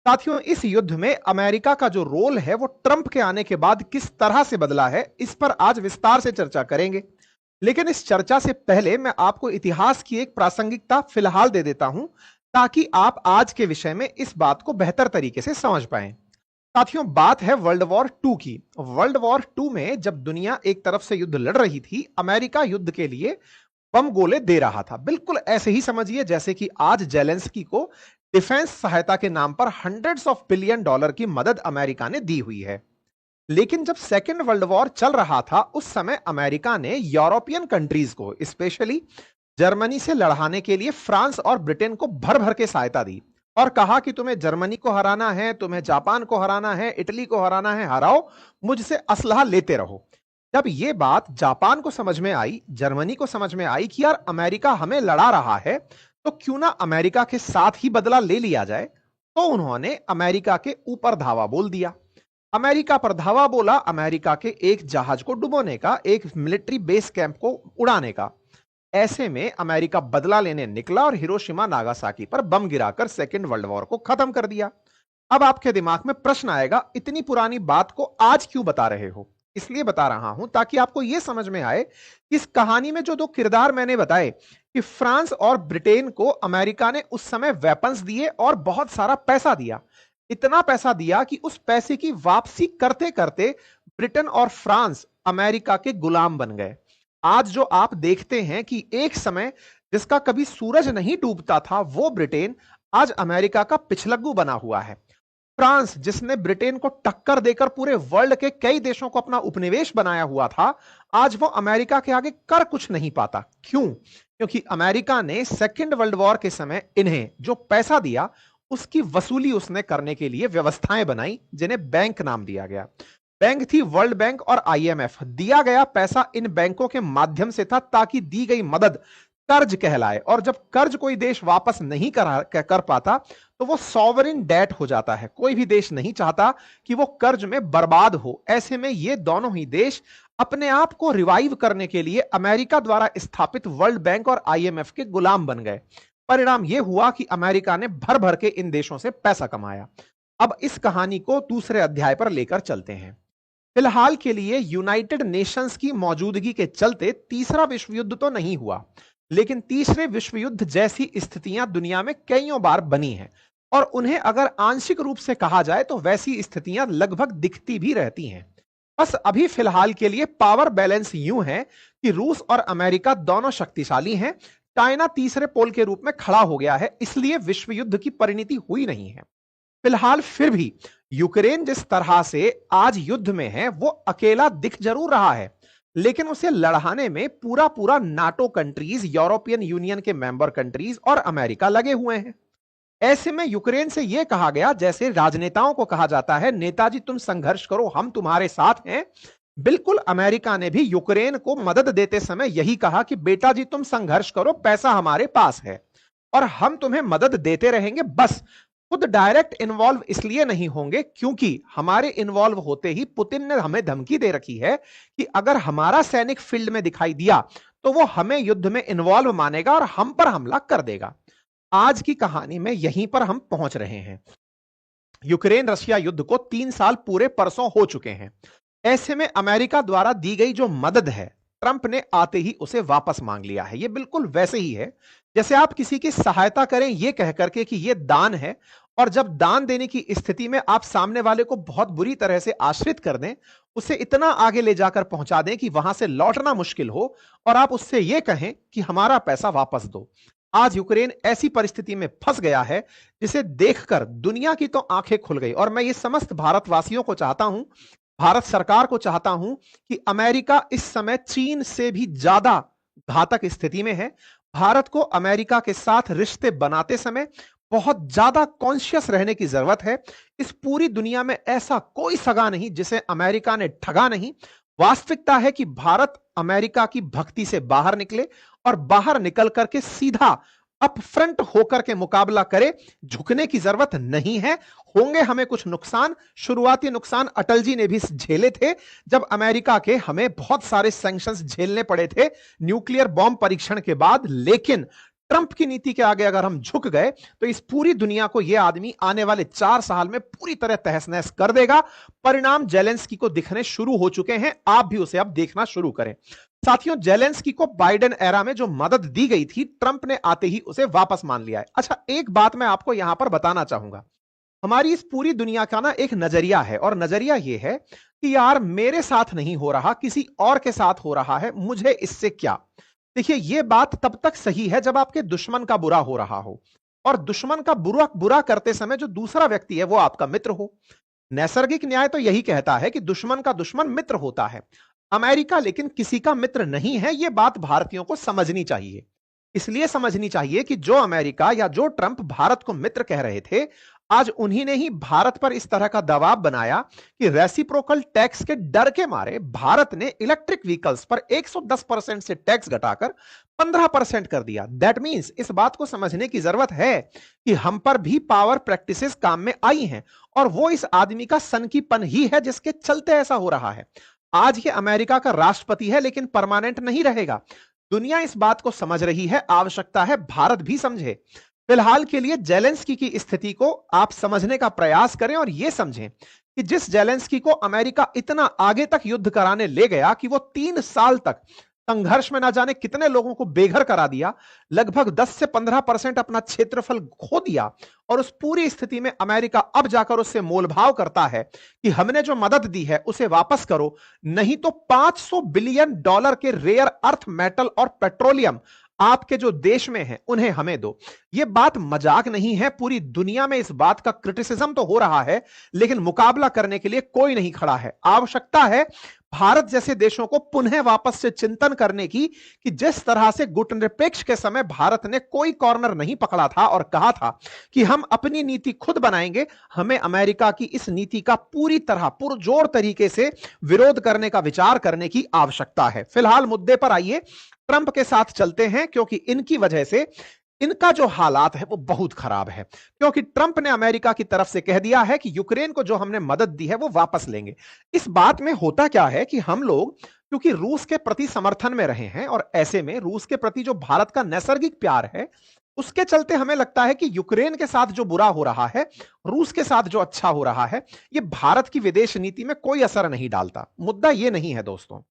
साथियों, इस युद्ध में अमेरिका का जो रोल है वो ट्रंप के आने के बाद किस तरह से बदला है, इस पर आज विस्तार से चर्चा करेंगे। लेकिन इस चर्चा से पहले मैं आपको इतिहास की एक प्रासंगिकता फिलहाल दे देता हूं, ताकि आप आज के विषय में इस बात को बेहतर तरीके से समझ पाएं। साथियों, बात है वर्ल्ड वॉर टू की। वर्ल्ड वॉर टू में जब दुनिया एक तरफ से युद्ध लड़ रही थी, अमेरिका युद्ध के लिए बम गोले दे रहा था। बिल्कुल ऐसे ही समझिए जैसे कि आज जेलेंस्की को डिफेंस सहायता के नाम पर हंड्रेड्स ऑफ बिलियन डॉलर की मदद अमेरिका ने दी हुई है। लेकिन जब सेकेंड वर्ल्ड वॉर चल रहा था, उस समय अमेरिका ने यूरोपियन कंट्रीज को, स्पेशली जर्मनी से लड़ाने के लिए फ्रांस और ब्रिटेन को भर भर के सहायता दी और कहा कि तुम्हें जर्मनी को हराना है, तुम्हें जापान को हराना है, इटली को हराना है, हराओ, मुझसे असलहा लेते रहो। जब यह बात जापान को समझ में आई, जर्मनी को समझ में आई कि यार अमेरिका हमें लड़ा रहा है, तो क्यों ना अमेरिका के साथ ही बदला ले लिया जाए, तो उन्होंने अमेरिका के ऊपर धावा बोल दिया। अमेरिका पर धावा बोला, अमेरिका के एक जहाज को डुबोने का, एक मिलिट्री बेस कैंप को उड़ाने का। ऐसे में अमेरिका बदला लेने निकला और हिरोशिमा नागासाकी पर बम गिराकर सेकेंड वर्ल्ड वॉर को खत्म कर दिया। अब आपके दिमाग में प्रश्न आएगा, इतनी पुरानी बात को आज क्यों बता रहे हो? इसलिए बता रहा हूं ताकि आपको यह समझ में आए कि इस कहानी में जो दो किरदार मैंने बताए कि फ्रांस और ब्रिटेन को अमेरिका ने उस समय वेपन्स दिए और बहुत सारा पैसा दिया। इतना पैसा दिया कि उस पैसे की वापसी करते करते ब्रिटेन और फ्रांस अमेरिका के गुलाम बन गए। आज जो आप देखते हैं कि एक समय जिसका कभी सूरज नहीं डूबता था, वो ब्रिटेन आज अमेरिका का पिछलग्गू बना हुआ है। फ्रांस, जिसने ब्रिटेन को टक्कर देकर पूरे वर्ल्ड के कई देशों को अपना उपनिवेश बनाया हुआ था, आज वो अमेरिका के आगे कर कुछ नहीं पाता। क्यों? क्योंकि अमेरिका ने सेकेंड वर्ल्ड वॉर के समय इन्हें जो पैसा दिया, उसकी वसूली उसने करने के लिए व्यवस्थाएं बनाई, जिन्हें बैंक नाम दिया गया। बैंक थी वर्ल्ड बैंक और आईएमएफ। दिया गया पैसा इन बैंकों के माध्यम से था ताकि दी गई मदद कर्ज कहलाए, और जब कर्ज कोई देश वापस नहीं कर पाता तो वो सॉवरिन डेट हो जाता है। कोई भी देश नहीं चाहता कि वो कर्ज में बर्बाद हो। ऐसे में ये दोनों ही देश अपने आप को रिवाइव करने के लिए अमेरिका द्वारा स्थापित वर्ल्ड बैंक और आईएमएफ के गुलाम बन गए। परिणाम यह हुआ कि अमेरिका ने भर भर के इन देशों से पैसा कमाया। अब इस कहानी को दूसरे अध्याय पर लेकर चलते हैं। फिलहाल के लिए यूनाइटेड नेशंस की मौजूदगी के चलते तीसरा विश्व युद्ध तो नहीं हुआ, लेकिन तीसरे विश्व युद्ध जैसी स्थितियां दुनिया में कईयों बार बनी हैं, और उन्हें अगर आंशिक रूप से कहा जाए तो वैसी स्थितियां लगभग दिखती भी रहती हैं। बस अभी फिलहाल के लिए पावर बैलेंस यूं है कि रूस और अमेरिका दोनों शक्तिशाली हैं। चाइना तीसरे पोल के रूप में खड़ा हो गया है, इसलिए विश्व युद्ध की परिणति हुई नहीं है फिलहाल। फिर भी यूक्रेन जिस तरह से आज युद्ध में है, वो अकेला दिख जरूर रहा है, लेकिन उसे लड़ाने में पूरा पूरा नाटो कंट्रीज, यूरोपियन यूनियन के मेंबर कंट्रीज और अमेरिका लगे हुए हैं। ऐसे में यूक्रेन से यह कहा गया, जैसे राजनेताओं को कहा जाता है, नेताजी तुम संघर्ष करो, हम तुम्हारे साथ हैं। बिल्कुल अमेरिका ने भी यूक्रेन को मदद देते समय यही कहा कि बेटा जी तुम संघर्ष करो, पैसा हमारे पास है और हम तुम्हें मदद देते रहेंगे। बस खुद डायरेक्ट इन्वॉल्व इसलिए नहीं होंगे क्योंकि हमारे इन्वॉल्व होते ही पुतिन ने हमें धमकी दे रखी है कि अगर हमारा सैनिक फील्ड में दिखाई दिया तो वो हमें युद्ध में इन्वॉल्व मानेगा और हम पर हमला कर देगा। आज की कहानी में यहीं पर हम पहुंच रहे हैं। यूक्रेन रशिया युद्ध को 3 साल पूरे परसों हो चुके हैं। ऐसे में अमेरिका द्वारा दी गई जो मदद है, ट्रंप ने आते ही उसे वापस मांग लिया है। यह बिल्कुल वैसे ही है जैसे आप किसी की सहायता करें यह कह करके कि यह दान है, और जब दान देने की स्थिति में आप सामने वाले को बहुत बुरी तरह से आश्रित कर दें, उसे इतना आगे ले जाकर पहुंचा दें कि वहां से लौटना मुश्किल हो, और आप उससे यह कहें कि हमारा पैसा वापस दो। आज यूक्रेन ऐसी परिस्थिति में फंस गया है जिसे देखकर दुनिया की तो आंखें खुल गई। और मैं ये समस्त भारतवासियों को चाहता हूं, भारत सरकार को चाहता हूं कि अमेरिका इस समय चीन से भी ज्यादा घातक स्थिति में है। भारत को अमेरिका के साथ रिश्ते बनाते समय बहुत ज्यादा कॉन्शियस रहने की जरूरत है। इस पूरी दुनिया में ऐसा कोई सगा नहीं जिसे अमेरिका ने ठगा नहीं। वास्तविकता है कि भारत अमेरिका की भक्ति से बाहर निकले और बाहर निकल करके सीधा अप फ्रंट होकर के मुकाबला करे। झुकने की जरूरत नहीं है। होंगे हमें कुछ नुकसान, शुरुआती नुकसान अटल जी ने भी झेले थे जब अमेरिका के हमें बहुत सारे सैंक्शंस झेलने पड़े थे न्यूक्लियर बॉम्ब परीक्षण के बाद, लेकिन ट्रंप की नीति के आगे अगर हम झुक गए तो इस पूरी दुनिया को यह आदमी आने वाले 4 साल में पूरी तरह तहस नहस कर देगा। परिणाम जेलेंस्की को दिखने शुरू हो चुके हैं, आप भी उसे अब देखना शुरू करें। साथियों, जेलेंस्की को बाइडेन एरा में जो मदद दी गई थी, ट्रंप ने आते ही उसे वापस मान लिया है। अच्छा, एक बात मैं आपको यहां पर बताना चाहूंगा। हमारी इस पूरी दुनिया का ना एक नजरिया है, और नजरिया यह है कि यार मेरे साथ नहीं हो रहा, किसी और के साथ हो रहा है, मुझे इससे क्या। देखिए, यह बात तब तक सही है जब आपके दुश्मन का बुरा हो रहा हो, और दुश्मन का बुरा बुरा करते समय जो दूसरा व्यक्ति है वो आपका मित्र हो। नैसर्गिक न्याय तो यही कहता है कि दुश्मन का दुश्मन मित्र होता है। अमेरिका लेकिन किसी का मित्र नहीं है, यह बात भारतीयों को समझनी चाहिए। इसलिए समझनी चाहिए कि जो अमेरिका या जो ट्रंप भारत को मित्र कह रहे थे, आज उन्हीं ने ही भारत पर इस तरह का दबाव बनाया कि रेसिप्रोकल टैक्स के डर के मारे भारत ने इलेक्ट्रिक व्हीकल्स पर 110% से टैक्स घटाकर 15% कर दिया। दैट मींस इस बात को समझने की जरूरत है कि हम पर भी पावर प्रैक्टिसेस काम में आई हैं, और वो इस आदमी का सनकीपन ही है जिसके चलते ऐसा हो रहा है। आज ये अमेरिका का राष्ट्रपति है लेकिन परमानेंट नहीं रहेगा। दुनिया इस बात को समझ रही है, आवश्यकता है भारत भी समझे। फिलहाल के लिए जेलेंस्की की स्थिति को आप समझने का प्रयास करें और यह समझें कि जिस जेलेंस्की को अमेरिका इतना आगे तक युद्ध कराने ले गया कि वो 3 साल तक संघर्ष में ना जाने कितने लोगों को बेघर करा दिया, लगभग 10 से 15% अपना क्षेत्रफल खो दिया, और उस पूरी स्थिति में अमेरिका अब जाकर उससे मोलभाव करता है कि हमने जो मदद दी है उसे वापस करो, नहीं तो $500 बिलियन के रेयर अर्थ मेटल और पेट्रोलियम आपके जो देश में है उन्हें हमें दो। यह बात मजाक नहीं है, पूरी दुनिया में इस बात का क्रिटिसिज्म तो हो रहा है, लेकिन मुकाबला करने के लिए कोई नहीं खड़ा है। आवश्यकता है भारत जैसे देशों को पुनः वापस से चिंतन करने की कि जिस तरह से गुटनिरपेक्ष के समय भारत ने कोई कॉर्नर नहीं पकड़ा था और कहा था कि हम अपनी नीति खुद बनाएंगे, हमें अमेरिका की इस नीति का पूरी तरह पुरजोर तरीके से विरोध करने का विचार करने की आवश्यकता है। फिलहाल मुद्दे पर आइए, ट्रंप के साथ चलते हैं, क्योंकि इनकी वजह से इनका जो हालात है वो बहुत खराब है। क्योंकि ट्रंप ने अमेरिका की तरफ से कह दिया है कि यूक्रेन को जो हमने मदद दी है वो वापस लेंगे। इस बात में होता क्या है कि हम लोग क्योंकि रूस के प्रति समर्थन में रहे हैं, और ऐसे में रूस के प्रति जो भारत का नैसर्गिक प्यार है उसके चलते हमें लगता है कि यूक्रेन के साथ जो बुरा हो रहा है, रूस के साथ जो अच्छा हो रहा है, ये भारत की विदेश नीति में कोई असर नहीं डालता। मुद्दा ये नहीं है दोस्तों।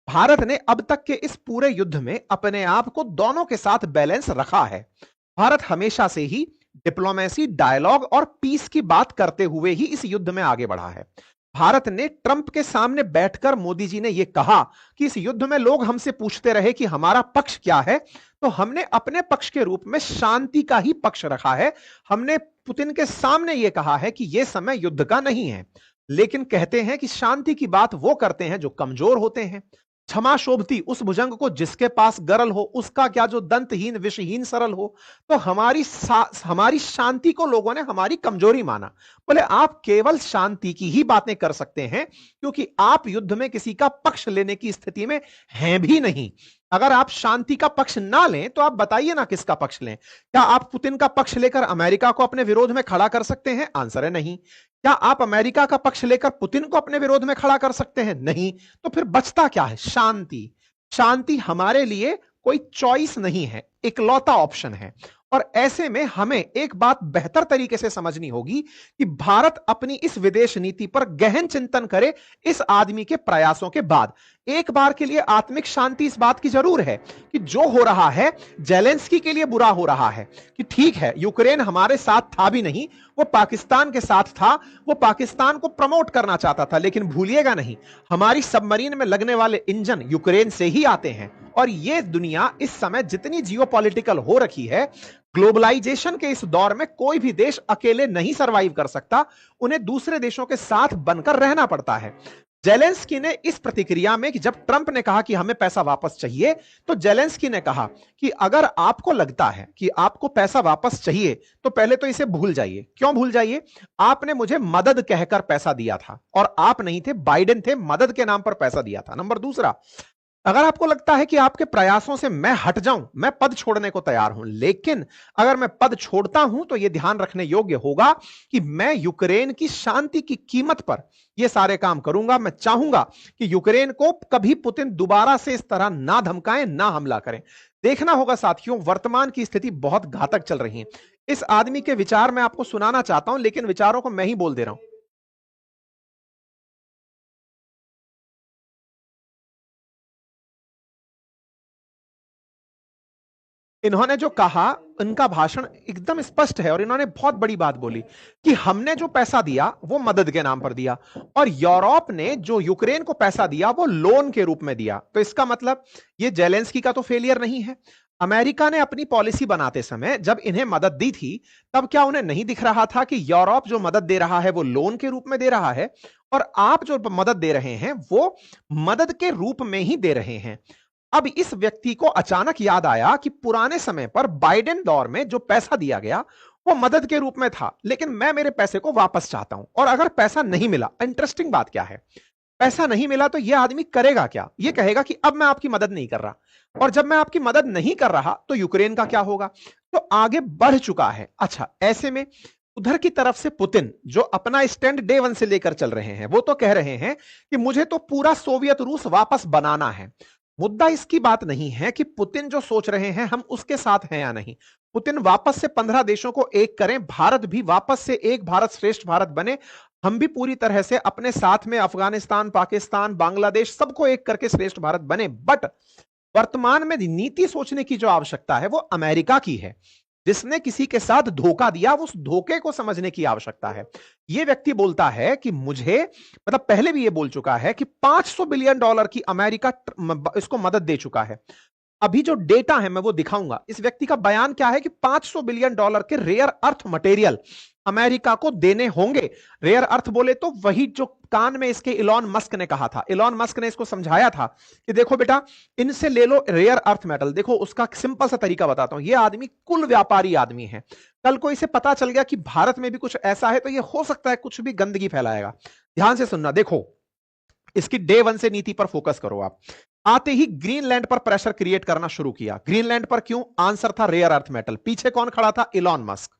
भारत ने अब तक के इस पूरे युद्ध में अपने आप को दोनों के साथ बैलेंस रखा है। भारत हमेशा से ही डिप्लोमेसी, डायलॉग और पीस की बात करते हुए ही इस युद्ध में आगे बढ़ा है। भारत ने ट्रंप के सामने बैठकर मोदी जी ने यह कहा कि इस युद्ध में लोग हमसे पूछते रहे कि हमारा पक्ष क्या है, तो हमने अपने पक्ष के रूप में शांति का ही पक्ष रखा है। हमने पुतिन के सामने यह कहा है कि यह समय युद्ध का नहीं है, लेकिन कहते हैं कि शांति की बात वो करते हैं जो कमजोर होते हैं। क्षमा शोभती उस भुजंग को जिसके पास गरल हो, उसका क्या जो दंतहीन विषहीन सरल हो। तो हमारी शांति को लोगों ने हमारी कमजोरी माना। बोले आप केवल शांति की ही बातें कर सकते हैं क्योंकि आप युद्ध में किसी का पक्ष लेने की स्थिति में हैं भी नहीं। अगर आप शांति का पक्ष ना लें तो आप बताइए ना किसका पक्ष लें। क्या आप पुतिन का पक्ष लेकर अमेरिका को अपने विरोध में खड़ा कर सकते हैं? आंसर है नहीं। क्या आप अमेरिका का पक्ष लेकर पुतिन को अपने विरोध में खड़ा कर सकते हैं? नहीं। तो फिर बचता क्या है? शांति। शांति हमारे लिए कोई चॉइस नहीं है, इकलौता ऑप्शन है। और ऐसे में हमें एक बात बेहतर तरीके से समझनी होगी कि भारत अपनी इस विदेश नीति पर गहन चिंतन करे। इस आदमी के प्रयासों के बाद एक बार के लिए आत्मिक शांति इस बात की जरूर है कि जो हो रहा है जेलेंस्की के लिए बुरा हो रहा है। कि ठीक है, यूक्रेन हमारे साथ था भी नहीं, वो पाकिस्तान के साथ था, वो पाकिस्तान को प्रमोट करना चाहता था। लेकिन भूलिएगा नहीं, हमारी सबमरीन में लगने वाले इंजन यूक्रेन से ही आते हैं। और ये दुनिया इस समय जितनी जियोपॉलिटिकल हो रखी है, ग्लोबलाइजेशन के इस दौर में कोई भी देश अकेले नहीं सरवाइव कर सकता, उन्हें दूसरे देशों के साथ बनकर रहना पड़ता है। जेलेंस्की ने इस प्रतिक्रिया में कि जब ट्रंप ने कहा कि हमें पैसा वापस चाहिए, तो जेलेंस्की ने कहा कि अगर आपको लगता है कि आपको पैसा वापस चाहिए तो पहले तो इसे भूल जाइए। क्यों भूल जाइए? आपने मुझे मदद कहकर पैसा दिया था, और आप नहीं थे, बाइडेन थे, मदद के नाम पर पैसा दिया था। नंबर दूसरा, अगर आपको लगता है कि आपके प्रयासों से मैं हट जाऊं, मैं पद छोड़ने को तैयार हूं, लेकिन अगर मैं पद छोड़ता हूं तो यह ध्यान रखने योग्य होगा कि मैं यूक्रेन की शांति की कीमत पर यह सारे काम करूंगा। मैं चाहूंगा कि यूक्रेन को कभी पुतिन दोबारा से इस तरह ना धमकाएं, ना हमला करें। देखना होगा साथियों, वर्तमान की स्थिति बहुत घातक चल रही है। इस आदमी के विचार मैं आपको सुनाना चाहता हूं, लेकिन विचारों को मैं ही बोल दे रहा हूं। इन्होंने जो कहा, इनका भाषण एकदम स्पष्ट है और इन्होंने बहुत बड़ी बात बोली कि हमने जो पैसा दिया वो मदद के नाम पर दिया और यूरोप ने जो यूक्रेन को पैसा दिया वो लोन के रूप में दिया। तो इसका मतलब ये जेलेंस्की का तो फेलियर नहीं है। अमेरिका ने अपनी पॉलिसी बनाते समय जब इन्हें मदद दी थी, तब क्या उन्हें नहीं दिख रहा था कि यूरोप जो मदद दे रहा है वो लोन के रूप में दे रहा है और आप जो मदद दे रहे हैं वो मदद के रूप में ही दे रहे हैं। अब इस व्यक्ति को अचानक याद आया कि पुराने समय पर बाइडेन दौर में जो पैसा दिया गया वो मदद के रूप में था, लेकिन मैं मेरे पैसे को वापस चाहता हूं। और अगर पैसा नहीं मिला, इंटरेस्टिंग बात क्या है, पैसा नहीं मिला तो यह आदमी करेगा क्या? यह कहेगा कि अब मैं आपकी मदद नहीं कर रहा, और जब मैं आपकी मदद नहीं कर रहा तो यूक्रेन का क्या होगा? तो आगे बढ़ चुका है। अच्छा, ऐसे में उधर की तरफ से पुतिन जो अपना स्टैंड डे वन से लेकर चल रहे हैं, वो तो कह रहे हैं कि मुझे तो पूरा सोवियत रूस वापस बनाना है। मुद्दा इसकी बात नहीं है कि पुतिन जो सोच रहे हैं हम उसके साथ हैं या नहीं। पुतिन वापस से 15 देशों को एक करें, भारत भी वापस से एक भारत श्रेष्ठ भारत बने, हम भी पूरी तरह से अपने साथ में अफगानिस्तान, पाकिस्तान, बांग्लादेश सबको एक करके श्रेष्ठ भारत बने। बट वर्तमान में नीति सोचने की जो आवश्यकता है वो अमेरिका की है। जिसने किसी के साथ धोखा दिया, उस धोखे को समझने की आवश्यकता है। यह व्यक्ति बोलता है कि मुझे, मतलब पहले भी यह बोल चुका है कि $500 बिलियन की अमेरिका इसको मदद दे चुका है। अभी जो डेटा है मैं वो दिखाऊंगा। इस व्यक्ति का बयान क्या है कि $500 बिलियन के रेयर अर्थ मटेरियल अमेरिका को देने होंगे। रेयर अर्थ बोले तो वही जो कान में इसके इलॉन मस्क ने कहा था। इलॉन मस्क ने इसको समझाया था कि देखो बेटा, इनसे ले लो रेयर अर्थ मेटल। देखो उसका सिंपल सा तरीका बताता हूं। यह आदमी कुल व्यापारी आदमी है। कल को इसे पता चल गया कि भारत में भी कुछ ऐसा है तो यह हो सकता है कुछ भी गंदगी फैलाएगा। ध्यान से सुनना। देखो, इसकी डे वन से नीति पर फोकस करो आप। आते ही ग्रीनलैंड पर प्रेशर क्रिएट करना शुरू किया। ग्रीनलैंड पर क्यों? आंसर था रेयर अर्थ मेटल। पीछे कौन खड़ा था? Elon Musk.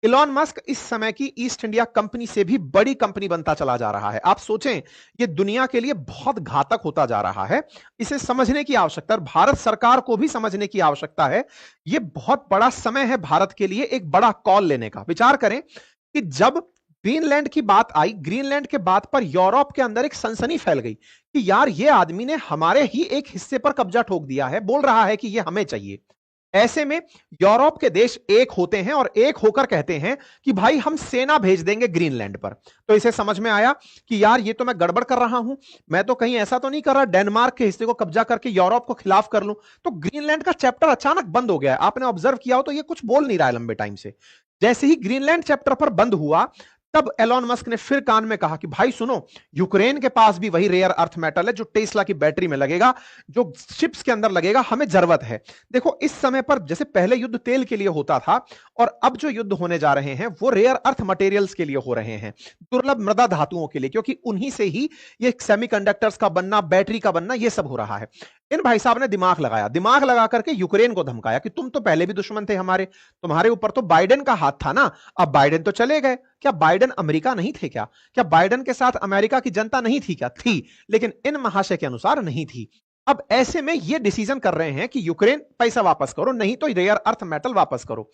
इलॉन मस्क इस समय की ईस्ट इंडिया कंपनी से भी बड़ी कंपनी बनता चला जा रहा है। आप सोचें, यह दुनिया के लिए बहुत घातक होता जा रहा है। इसे समझने की आवश्यकता है, भारत सरकार को भी समझने की आवश्यकता है। यह बहुत बड़ा समय है भारत के लिए एक बड़ा कॉल लेने का। विचार करें कि जब ग्रीनलैंड की बात आई, ग्रीनलैंड के बात पर यूरोप के अंदर एक सनसनी फैल गई कि यार ये आदमी ने हमारे ही एक हिस्से पर कब्जा ठोक दिया है, बोल रहा है कि ये हमें चाहिए। ऐसे में यूरोप के देश एक होते हैं और एक होकर कहते हैं कि भाई हम सेना भेज देंगे ग्रीनलैंड पर। तो इसे समझ में आया कि यार ये तो मैं गड़बड़ कर रहा हूं, मैं तो कहीं ऐसा तो नहीं कर रहा डेनमार्क के हिस्से को कब्जा करके यूरोप को खिलाफ कर लूं। तो ग्रीनलैंड का चैप्टर अचानक बंद हो गया है। आपने ऑब्जर्व किया हो तो ये कुछ बोल नहीं रहा है लंबे टाइम से। जैसे ही ग्रीनलैंड चैप्टर पर बंद हुआ, तब एलॉन मस्क ने फिर कान में कहा कि भाई सुनो, यूक्रेन के पास भी वही रेयर अर्थ मेटल है जो टेस्ला की बैटरी में लगेगा, जो शिप्स के अंदर लगेगा, हमें जरूरत है। देखो, इस समय पर जैसे पहले युद्ध तेल के लिए होता था और अब जो युद्ध होने जा रहे हैं वो रेयर अर्थ मटेरियल्स के लिए हो रहे हैं, दुर्लभ मृदा धातुओं के लिए, क्योंकि उन्हीं से ही ये सेमीकंडक्टर्स का बनना, बैटरी का बनना, ये सब हो रहा है। इन भाई साहब ने दिमाग लगाया, दिमाग लगा करके यूक्रेन को धमकाया कि तुम तो पहले भी दुश्मन थे हमारे, तुम्हारे ऊपर तो बाइडेन का हाथ था ना, अब बाइडेन तो चले गए, क्या बाइडेन अमेरिका नहीं थे क्या? क्या बाइडेन के साथ अमेरिका की जनता नहीं थी क्या? थी, लेकिन इन महाशय के अनुसार नहीं थी। अब ऐसे में ये डिसीजन कर रहे हैं कि यूक्रेन पैसा वापस करो, नहीं तो रेयर अर्थ मेटल वापस करो।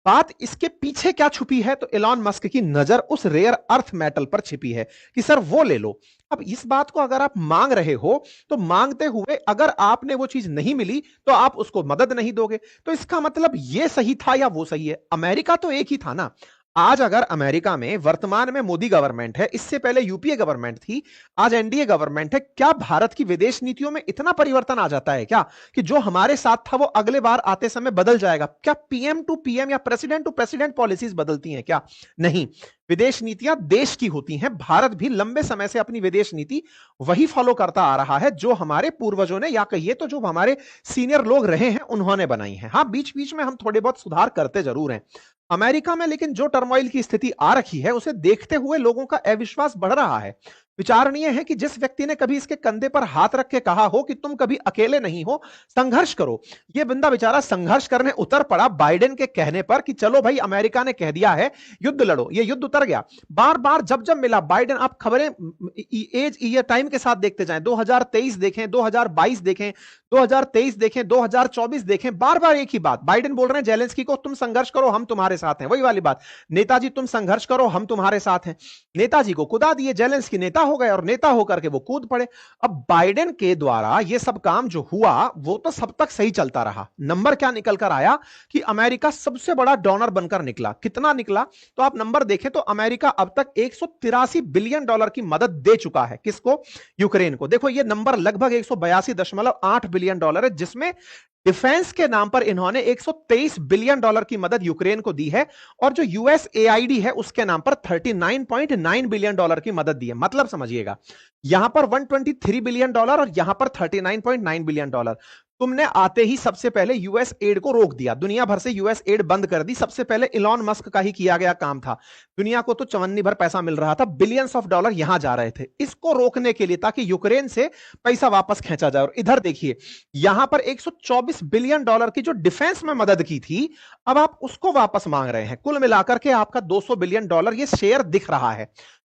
बात इसके पीछे क्या छुपी है? तो एलॉन मस्क की नजर उस रेयर अर्थ मेटल पर छिपी है कि सर वो ले लो। अब इस बात को अगर आप मांग रहे हो तो मांगते हुए अगर आपने वो चीज नहीं मिली तो आप उसको मदद नहीं दोगे, तो इसका मतलब ये सही था या वो सही है? अमेरिका तो एक ही था ना। आज अगर अमेरिका में वर्तमान में मोदी गवर्नमेंट है, इससे पहले यूपीए गवर्नमेंट थी, आज एनडीए गवर्नमेंट है, क्या भारत की विदेश नीतियों में इतना परिवर्तन आ जाता है क्या कि जो हमारे साथ था वो अगले बार आते समय बदल जाएगा? क्या पीएम टू पीएम या प्रेसिडेंट टू प्रेसिडेंट पॉलिसीज बदलती हैं क्या? नहीं, विदेश नीतियां देश की होती हैं। भारत भी लंबे समय से अपनी विदेश नीति वही फॉलो करता आ रहा है जो हमारे पूर्वजों ने, या कहिए तो जो हमारे सीनियर लोग रहे हैं, उन्होंने बनाई है। हाँ, बीच बीच में हम थोड़े बहुत सुधार करते जरूर हैं। अमेरिका में लेकिन जो टर्मोइल की स्थिति आ रखी है उसे देखते हुए लोगों का अविश्वास बढ़ रहा है। विचारणीय है कि जिस व्यक्ति ने कभी इसके कंधे पर हाथ रख के कहा हो कि तुम कभी अकेले नहीं हो, संघर्ष करो, यह बंदा बेचारा संघर्ष करने उतर पड़ा बाइडेन के कहने पर कि चलो भाई अमेरिका ने कह दिया है युद्ध लड़ो, यह युद्ध उतर गया। बार बार जब जब मिला बाइडेन, आप खबरें एज ईयर टाइम के साथ देखते जाएं, 2023 देखें, 2022 देखें, 2023 देखें, 2024 देखें, बार बार एक ही बात बाइडेन बोल रहे हैं जेलेंस्की को, तुम संघर्ष करो हम तुम्हारे साथ हैं। वही वाली बात, नेताजी तुम संघर्ष करो हम तुम्हारे साथ हैं। नेताजी को कुदा दिए, जेलेंस्की नेता हो गए और नेता होकर के वो कूद पड़े। अब बाइडेन के द्वारा ये सब काम जो हुआ वो तो सब तक सही चलता रहा। नंबर क्या निकल कर आया कि अमेरिका सबसे बड़ा डोनर बनकर निकला। कितना निकला तो आप नंबर देखें तो अमेरिका अब तक 183 बिलियन डॉलर की मदद दे चुका है। किसको? यूक्रेन को। देखो ये नंबर लगभग 182.8 बिलियन डॉलर है, जिसमें डिफेंस के नाम पर इन्होंने 123 बिलियन डॉलर की मदद यूक्रेन को दी है, और जो यूएसएआईडी है उसके नाम पर 39.9 बिलियन डॉलर की मदद दी है। मतलब समझिएगा, यहां पर 123 बिलियन डॉलर और यहां पर 39.9 बिलियन डॉलर। तुमने आते ही सबसे पहले यूएस एड को रोक दिया, दुनिया भर से यूएस एड बंद कर दी। सबसे पहले इलॉन मस्क का ही किया गया काम था। दुनिया को तो चवन्नी भर पैसा मिल रहा था, बिलियंस ऑफ डॉलर यहां जा रहे थे इसको रोकने के लिए, ताकि यूक्रेन से पैसा वापस खींचा जाए। और इधर देखिए, यहां पर 124 बिलियन डॉलर की जो डिफेंस में मदद की थी, अब आप उसको वापस मांग रहे हैं। कुल मिलाकर के आपका 200 बिलियन डॉलर ये शेयर दिख रहा है।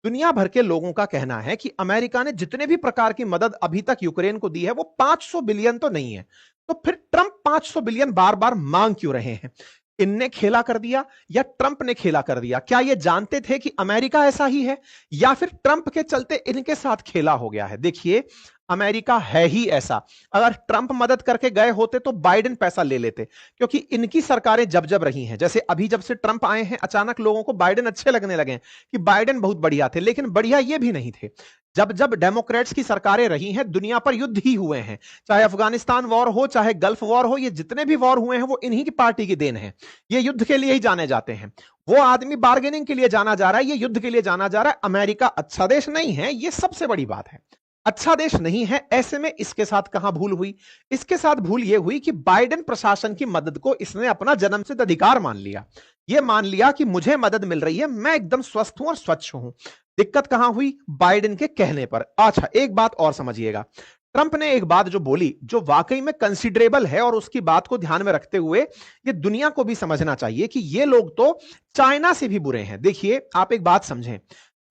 दुनिया भर के लोगों का कहना है कि अमेरिका ने जितने भी प्रकार की मदद अभी तक यूक्रेन को दी है वो 500 बिलियन तो नहीं है। तो फिर ट्रंप 500 बिलियन बार बार मांग क्यों रहे हैं? इनने खेला कर दिया या ट्रंप ने खेला कर दिया? क्या ये जानते थे कि अमेरिका ऐसा ही है, या फिर ट्रंप के चलते इनके साथ खेला हो गया है? देखिए, अमेरिका है ही ऐसा। अगर ट्रंप मदद करके गए होते तो बाइडेन पैसा ले लेते, क्योंकि इनकी सरकारें जब जब रही हैं, जैसे अभी जब से ट्रंप आए हैं, अचानक लोगों को बाइडेन अच्छे लगने लगे कि बाइडेन बहुत बढ़िया थे। लेकिन बढ़िया ये भी नहीं थे। जब जब डेमोक्रेट्स की सरकारें रही हैं, दुनिया पर युद्ध ही हुए हैं। चाहे अफगानिस्तान वॉर हो, चाहे गल्फ वॉर हो, ये जितने भी वॉर हुए हैं वो इन्हीं की पार्टी की देन है। ये युद्ध के लिए ही जाने जाते हैं। वो आदमी बार्गेनिंग के लिए जाना जा रहा है, ये युद्ध के लिए जाना जा रहा है। अमेरिका अच्छा देश नहीं है, ये सबसे बड़ी बात है। अच्छा देश नहीं है, ऐसे में इसके साथ कहां भूल हुई? इसके साथ भूल यह हुई कि बाइडेन प्रशासन की मदद को इसने अपना जन्मसिद्ध अधिकार मान लिया। यह मान लिया कि मुझे मदद मिल रही है, मैं एकदम स्वस्थ हूं और स्वच्छ हूं। दिक्कत कहां हुई? बाइडेन के कहने पर। अच्छा, एक बात और समझिएगा, ट्रंप ने एक बात जो बोली जो वाकई में कंसिडरेबल है, और उसकी बात को ध्यान में रखते हुए ये दुनिया को भी समझना चाहिए कि ये लोग तो चाइना से भी बुरे हैं। देखिए, आप एक बात समझें,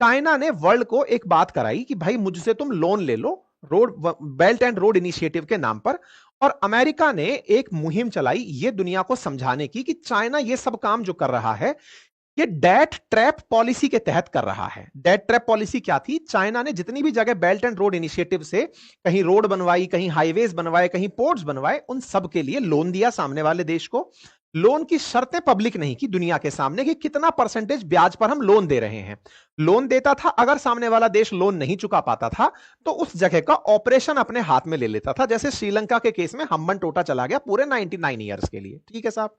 चाइना ने वर्ल्ड को एक बात कराई कि भाई मुझसे तुम लोन ले लो, road belt and road initiative के नाम पर, और अमेरिका ने एक मुहिम चलाई ये दुनिया को समझाने की कि चाइना ये सब काम जो कर रहा है ये डेट ट्रैप पॉलिसी के तहत कर रहा है। डेट ट्रैप पॉलिसी क्या थी? चाइना ने जितनी भी जगह बेल्ट एंड रोड इनिशिएटिव से कहीं रोड बनवाई, कहीं हाईवेज बनवाए, कहीं पोर्ट्स बनवाए, उन सब के लिए लोन दिया सामने वाले देश को। लोन की शर्तें पब्लिक नहीं की दुनिया के सामने कि कितना परसेंटेज ब्याज पर हम लोन दे रहे हैं। लोन देता था, अगर सामने वाला देश लोन नहीं चुका पाता था तो उस जगह का ऑपरेशन अपने हाथ में ले लेता था। जैसे श्रीलंका के केस में हम्बन टोटा चला गया पूरे 99 ईयर्स के लिए। ठीक है साहब,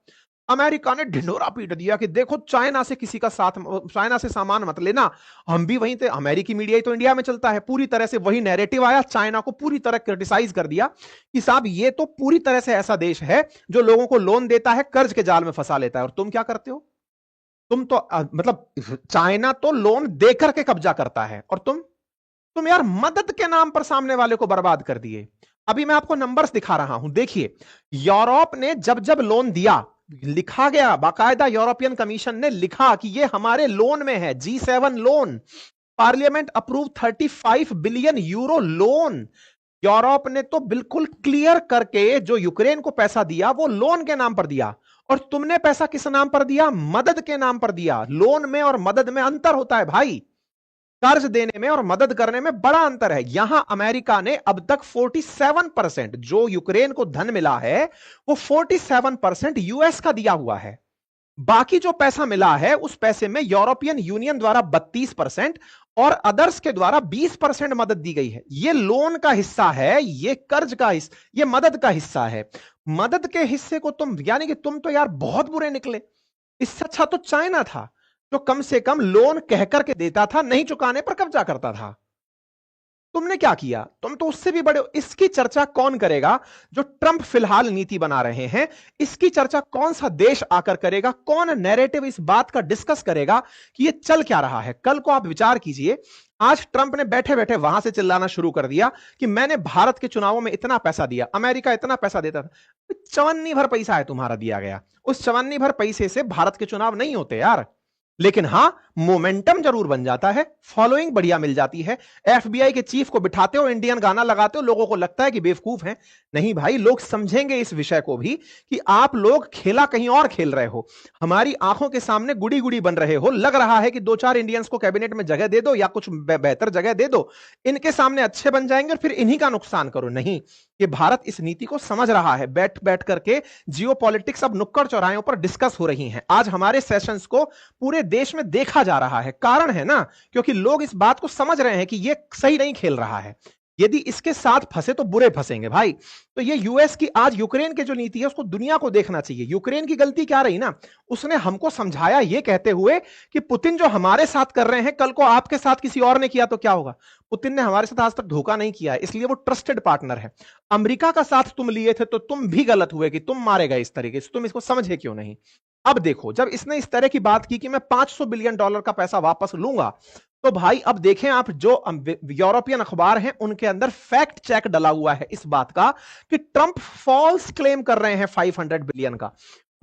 अमेरिका ने ढिंडोरा पीट दिया कि देखो चाइना से किसी का साथ, चाइना से सामान मत लेना। हम भी वहीं थे, अमेरिकी मीडिया ही तो इंडिया में चलता है, पूरी तरह से वही नैरेटिव आया, चाइना को पूरी तरह क्रिटिसाइज कर दिया कि साहब ये तो पूरी तरह से ऐसा देश है जो लोगों को लोन देता है, कर्ज के जाल में फंसा लेता है। और तुम क्या करते हो? तुम तो मतलब चाइना तो लोन देकर के कब्जा करता है, और तुम यार मदद के नाम पर सामने वाले को बर्बाद कर दिए। अभी मैं आपको नंबर्स दिखा रहा हूं, देखिए यूरोप ने जब जब लोन दिया, लिखा गया बाकायदा, यूरोपियन कमीशन ने लिखा कि ये हमारे लोन में है, G7 loan, parliament approve 35 billion euro loan. Europe ने तो बिल्कुल क्लियर करके जो यूक्रेन को पैसा दिया वो लोन के नाम पर दिया, और तुमने पैसा किस नाम पर दिया? मदद के नाम पर दिया। लोन में और मदद में अंतर होता है भाई, कर्ज देने में और मदद करने में बड़ा अंतर है। यहां अमेरिका ने अब तक 47% जो यूक्रेन को धन मिला है वो 47% यूएस का दिया हुआ है। बाकी जो पैसा मिला है उस पैसे में यूरोपियन यूनियन द्वारा 32% और अदर्स के द्वारा 20% मदद दी गई है। ये लोन का हिस्सा है, ये कर्ज का हिस्सा, ये मदद का हिस्सा है। मदद के हिस्से को तुम, यानी कि तुम तो यार बहुत बुरे निकले। इससे अच्छा तो चाइना था जो कम से कम लोन कह करके देता था, नहीं चुकाने पर कब्जा करता था। तुमने क्या किया? तुम तो उससे भी बड़े हो। इसकी चर्चा कौन करेगा? जो ट्रंप फिलहाल नीति बना रहे हैं, इसकी चर्चा कौन सा देश आकर करेगा? कौन नैरेटिव इस बात का डिस्कस करेगा कि ये चल क्या रहा है? कल को आप विचार कीजिए, आज ट्रंप ने बैठे बैठे वहां से चिल्लाना शुरू कर दिया कि मैंने भारत के चुनावों में इतना पैसा दिया, अमेरिका इतना पैसा देता था। चवन्नी भर पैसा है तुम्हारा दिया गया, उस चवन्नी भर पैसे से भारत के चुनाव नहीं होते यार। लेकिन हां, मोमेंटम जरूर बन जाता है, फॉलोइंग बढ़िया मिल जाती है। एफबीआई के चीफ को बिठाते हो, इंडियन गाना लगाते हो, लोगों को लगता है कि बेवकूफ हैं। नहीं भाई, लोग समझेंगे इस विषय को भी कि आप लोग खेला कहीं और खेल रहे हो, हमारी आंखों के सामने गुड़ी गुड़ी बन रहे हो। लग रहा है कि दो चार इंडियंस को कैबिनेट में जगह दे दो या कुछ बेहतर जगह दे दो, इनके सामने अच्छे बन जाएंगे और फिर इन्हीं का नुकसान करो। नहीं, ये भारत इस नीति को समझ रहा है। बैठ बैठ करके जियो पॉलिटिक्स अब नुक्कड़ चौराहों पर डिस्कस हो रही हैं। आज हमारे सेशंस को पूरे देश में देखा जा रहा है। कारण है ना, क्योंकि लोग इस बात को समझ रहे हैं कि ये सही नहीं खेल रहा है। यदि इसके साथ फंसे तो बुरे फंसेंगे भाई। तो ये यूएस की आज यूक्रेन की जो नीति है उसको दुनिया को देखना चाहिए। यूक्रेन की गलती क्या रही ना, उसने हमको समझाया ये कहते हुए कि पुतिन जो हमारे साथ कर रहे हैं, कल को आपके साथ किसी और ने किया तो क्या होगा। पुतिन ने हमारे साथ आज तक धोखा नहीं किया है, इसलिए वो ट्रस्टेड पार्टनर है। अमेरिका का साथ तुम लिए थे तो तुम भी गलत हुए कि तुम मारे गए इस तरीके से। तुम इसको समझे क्यों नहीं? अब देखो, जब इसने इस तरह की बात की कि मैं $500 बिलियन का पैसा वापस लूंगा, तो भाई अब देखें आप, जो यूरोपियन अखबार हैं उनके अंदर फैक्ट चेक डला हुआ है इस बात का कि ट्रंप फॉल्स क्लेम कर रहे हैं 500 बिलियन का।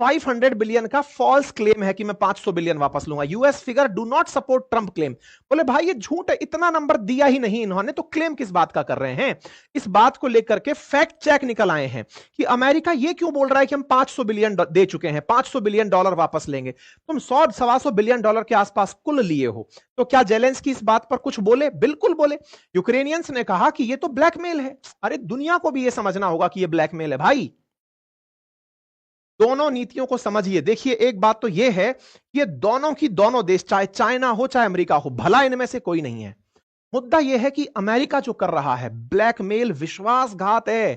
500 बिलियन का फॉल्स क्लेम है कि मैं 500 बिलियन वापस लूंगा। US figure do not support Trump claim. बोले भाई ये झूठ है, इतना नंबर दिया ही नहीं इन्होंने, तो क्लेम किस बात का कर रहे हैं? इस बात को लेकर के फैक्ट चेक निकल आए हैं कि अमेरिका ये क्यों बोल रहा है कि हम 500 बिलियन दे चुके हैं, $500 बिलियन वापस लेंगे। तुम 100-125 बिलियन के आसपास कुल लिए हो, तो क्या जेलेंस्की इस बात पर कुछ बोले? बिल्कुल बोले। यूक्रेनियंस ने कहा कि ये तो ब्लैकमेल है। अरे दुनिया को भी ये समझना होगा कि ये ब्लैकमेल है भाई। दोनों नीतियों को समझिए। देखिए, एक बात तो यह है कि ये दोनों की दोनों देश, चाहे चाइना हो चाहे अमेरिका हो, भला इनमें से कोई नहीं है। मुद्दा यह है कि अमेरिका जो कर रहा है ब्लैकमेल, विश्वासघात है।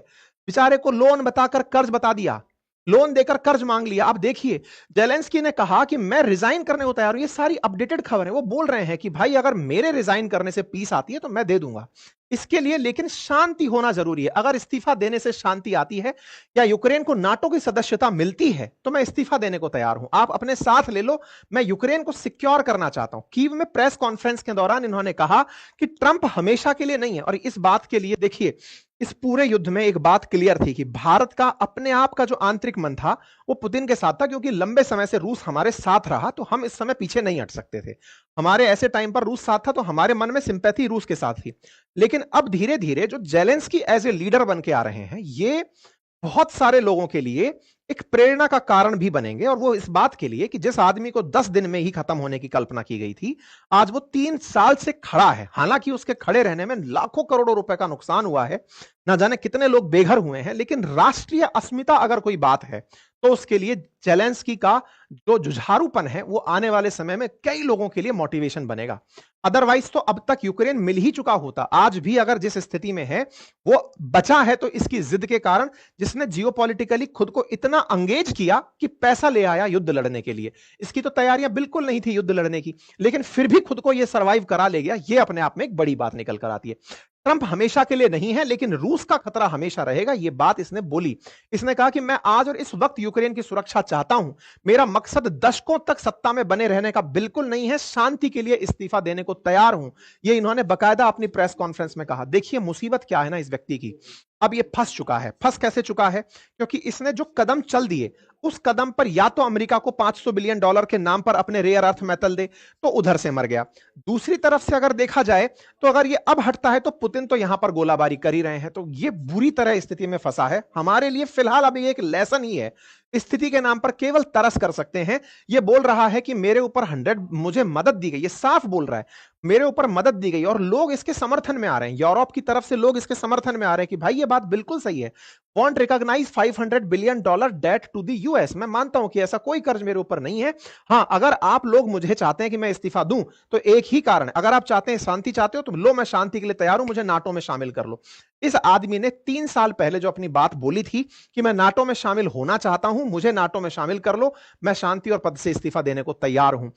बेचारे को लोन बताकर कर्ज बता दिया, लोन देकर कर्ज मांग लिया। अब देखिए, जेलेंस्की ने कहा कि मैं रिजाइन करने को तैयार हूं। ये सारी अपडेटेड खबर है। वो बोल रहे हैं कि भाई अगर मेरे रिजाइन करने से पीस आती है तो मैं दे दूंगा इसके लिए, लेकिन शांति होना जरूरी है। अगर इस्तीफा देने से शांति आती है या यूक्रेन को नाटो की सदस्यता मिलती है तो मैं इस्तीफा देने को तैयार हूं। आप अपने साथ ले लो, मैं यूक्रेन को सिक्योर करना चाहता हूं। कीव में प्रेस कॉन्फ्रेंस के दौरान इन्होंने कहा कि ट्रंप हमेशा के लिए नहीं है। और इस बात के लिए देखिए, इस पूरे युद्ध में एक बात क्लियर थी कि भारत का अपने आप का जो आंतरिक मन था वो पुतिन के साथ था, क्योंकि लंबे समय से रूस हमारे साथ रहा, तो हम इस समय पीछे नहीं हट सकते थे। हमारे ऐसे टाइम पर रूस साथ था तो हमारे मन में सिंपैथी रूस के साथ थी। लेकिन अब धीरे धीरे जो जेलेंस्की एज ए लीडर बन के आ रहे हैं, ये बहुत सारे लोगों के लिए एक प्रेरणा का कारण भी बनेंगे। और वो इस बात के लिए कि जिस आदमी को 10 दिन में ही खत्म होने की कल्पना की गई थी, आज वो 3 साल से खड़ा है। हालांकि उसके खड़े रहने में लाखों करोड़ों रुपए का नुकसान हुआ है, ना जाने कितने लोग बेघर हुए हैं, लेकिन राष्ट्रीय अस्मिता अगर कोई बात है तो उसके लिए जेलेंस्की का जो जुझारूपन है वो आने वाले समय में कई लोगों के लिए मोटिवेशन बनेगा। अदरवाइज तो अब तक यूक्रेन मिल ही चुका होता। आज भी अगर जिस स्थिति में है वो बचा है तो इसकी जिद के कारण, जिसने जियोपॉलिटिकली खुद को इतना अंगेज किया कि पैसा ले आया युद्ध लड़ने के लिए। इसकी तो तैयारियां बिल्कुल नहीं थी युद्ध लड़ने की, लेकिन फिर भी खुद को यह सर्वाइव करा ले गया। यह अपने आप में एक बड़ी बात निकल कर आती है। ट्रंप हमेशा के लिए नहीं है, लेकिन रूस का खतरा हमेशा रहेगा। यह बात इसने बोली। इसने कहा कि मैं आज और इस वक्त यूक्रेन की सुरक्षा चाहता हूं। मेरा मकसद दशकों तक सत्ता में बने रहने का बिल्कुल नहीं है। शांति के लिए इस्तीफा देने को तैयार हूं। यह इन्होंने बकायदा अपनी प्रेस कॉन्फ्रेंस में कहा। देखिए मुसीबत क्या है ना इस व्यक्ति की, अब ये फंस चुका है। फंस कैसे चुका है? क्योंकि इसने जो कदम चल दिए, उस कदम पर या तो अमेरिका को $500 बिलियन के नाम पर अपने रेयर अर्थ मेटल दे, तो उधर से मर गया। दूसरी तरफ से अगर देखा जाए तो अगर ये अब हटता है तो पुतिन तो यहां पर गोलाबारी कर ही रहे हैं, तो ये बुरी तरह स्थिति में फंसा है। हमारे लिए फिलहाल अभी एक लेसन ही है। स्थिति के नाम पर केवल तरस कर सकते हैं। ये बोल रहा है कि मेरे ऊपर 100 मुझे मदद दी गई, ये साफ बोल रहा है मेरे ऊपर मदद दी गई, और लोग इसके समर्थन में आ रहे हैं। यूरोप की तरफ से लोग इसके समर्थन में आ रहे हैं कि भाई ये बात बिल्कुल सही है। Won't recognise $500 billion debt to the US. मैं मानता हूं कि ऐसा कोई कर्ज मेरे ऊपर नहीं है। हां, अगर आप लोग मुझे चाहते हैं कि मैं इस्तीफा दूं तो एक ही कारण है, अगर आप चाहते हैं शांति चाहते हो तो लो, मैं शांति के लिए तैयार हूं, मुझे नाटो में शामिल कर लो। इस आदमी ने 3 साल पहले जो अपनी बात बोली थी कि मैं नाटो में शामिल होना चाहता हूं, मुझे नाटो में शामिल कर लो, मैं शांति और पद से इस्तीफा देने को तैयार हूं,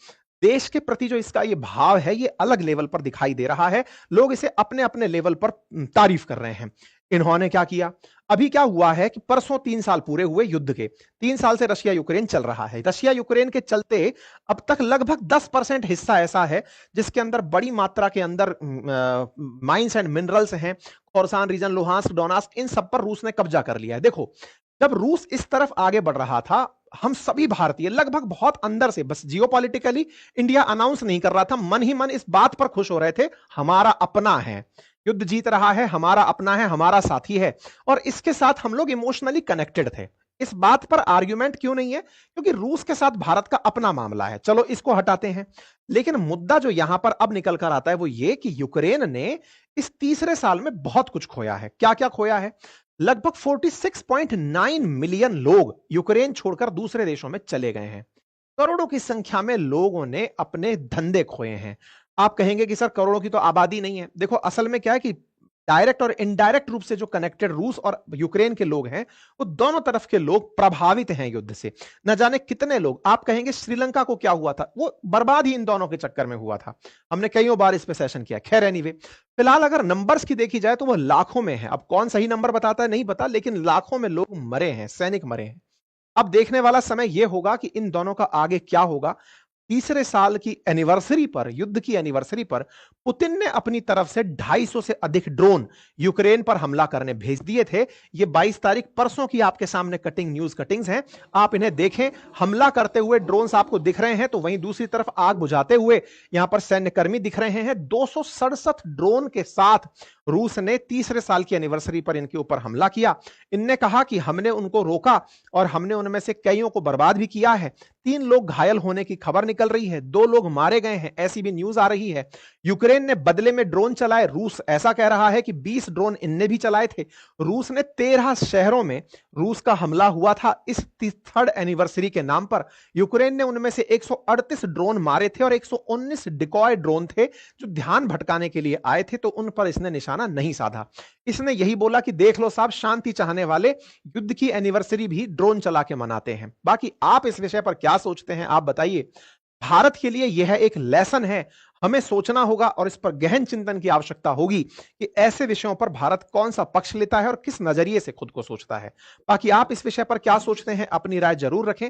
देश के प्रति जो इसका ये भाव है, ये अलग लेवल पर दिखाई दे रहा है। लोग इसे अपने अपने लेवल पर तारीफ कर रहे हैं। इन्होंने क्या किया? अभी क्या हुआ है कि परसों 3 साल पूरे हुए युद्ध के। 3 साल से रशिया यूक्रेन चल रहा है। रशिया यूक्रेन के चलते अब तक लगभग 10% हिस्सा ऐसा है जिसके अंदर बड़ी मात्रा के अंदर माइंस एंड मिनरल्स हैं। खोरसान रीजन, लुहांस्क, डोनास्क, इन सब पर रूस ने कब्जा कर लिया है। देखो, जब रूस इस तरफ आगे बढ़ रहा था, हम सभी भारतीय लगभग बहुत अंदर से, बस जियोपॉलिटिकली इंडिया अनाउंस नहीं कर रहा था, मन ही मन इस बात पर खुश हो रहे थे, हमारा अपना है, युद्ध जीत रहा है, हमारा अपना है, हमारा साथी है। और इसके साथ हम लोग इमोशनली कनेक्टेड थे। इस बात पर आर्ग्यूमेंट क्यों नहीं है? क्योंकि रूस के साथ भारत का अपना मामला है। चलो इसको हटाते हैं। लेकिन मुद्दा जो यहां पर अब निकल कर आता है वो ये कि यूक्रेन ने इस तीसरे साल में बहुत कुछ खोया है। क्या क्या खोया है? लगभग 46.9 मिलियन लोग यूक्रेन छोड़कर दूसरे देशों में चले गए हैं। करोड़ों की संख्या में लोगों ने अपने धंधे खोए हैं। आप कहेंगे कि सर करोड़ों की तो आबादी नहीं है। देखो, असल में क्या है कि डायरेक्ट और इनडायरेक्ट रूप से जो कनेक्टेड रूस और यूक्रेन के लोग हैं, वो दोनों तरफ के लोग प्रभावित हैं युद्ध से। न जाने कितने लोग, आप कहेंगे श्रीलंका को क्या हुआ था, वो बर्बाद ही इन दोनों के चक्कर में हुआ था। हमने कईयों बार इस पे सेशन किया। खैर एनीवे, फिलहाल अगर नंबर्स की देखी जाए तो वो लाखों में है। अब कौन सही नंबर बताता है नहीं पता, लेकिन लाखों में लोग मरे हैं, सैनिक मरे हैं। अब देखने वाला समय यह होगा कि इन दोनों का आगे क्या होगा। तीसरे साल की एनिवर्सरी पर, युद्ध की एनिवर्सरी पर, पुतिन ने अपनी तरफ से 250 से अधिक ड्रोन यूक्रेन पर हमला करने भेज दिए थे। ये 22 तारीख परसों की आपके सामने कटिंग न्यूज कटिंग्स हैं, आप इन्हें देखें। हमला करते हुए ड्रोन्स आपको दिख रहे हैं, तो वहीं दूसरी तरफ आग बुझाते हुए यहां पर सैन्यकर्मी दिख रहे हैं। 267 ड्रोन के साथ रूस ने तीसरे साल की एनिवर्सरी पर इनके ऊपर हमला किया। इनने कहा कि हमने उनको रोका और हमने उनमें से कईयों को बर्बाद भी किया है। 3 लोग घायल होने की खबर निकल रही है, 2 लोग मारे गए हैं, ऐसी भी न्यूज आ रही है। यूक्रेन ने बदले में ड्रोन चलाए। रूस ऐसा कह रहा है कि 20 ड्रोन इनने भी चलाए थे। रूस ने 13 शहरों में रूस का हमला हुआ था इस थर्ड एनिवर्सरी के नाम पर। यूक्रेन ने उनमें से 138 ड्रोन मारे थे और 119 डिकॉय ड्रोन थे जो ध्यान भटकाने के लिए आए थे, तो उन पर इसने निशाना नहीं साधा। इसने यही बोला कि देख लो साहब, शांति चाहने वाले युद्ध की एनिवर्सरी भी ड्रोन चला के मनाते हैं। बाकी आप इस विषय पर क्या सोचते हैं, आप बताइए। भारत के लिए यह एक लेसन है, हमें सोचना होगा और इस पर गहन चिंतन की आवश्यकता होगी कि ऐसे विषयों पर भारत कौन सा पक्ष लेता है और किस नजरिए से खुद को सोचता है। बाकी आप इस विषय पर क्या सोचते हैं, अपनी राय जरूर रखें।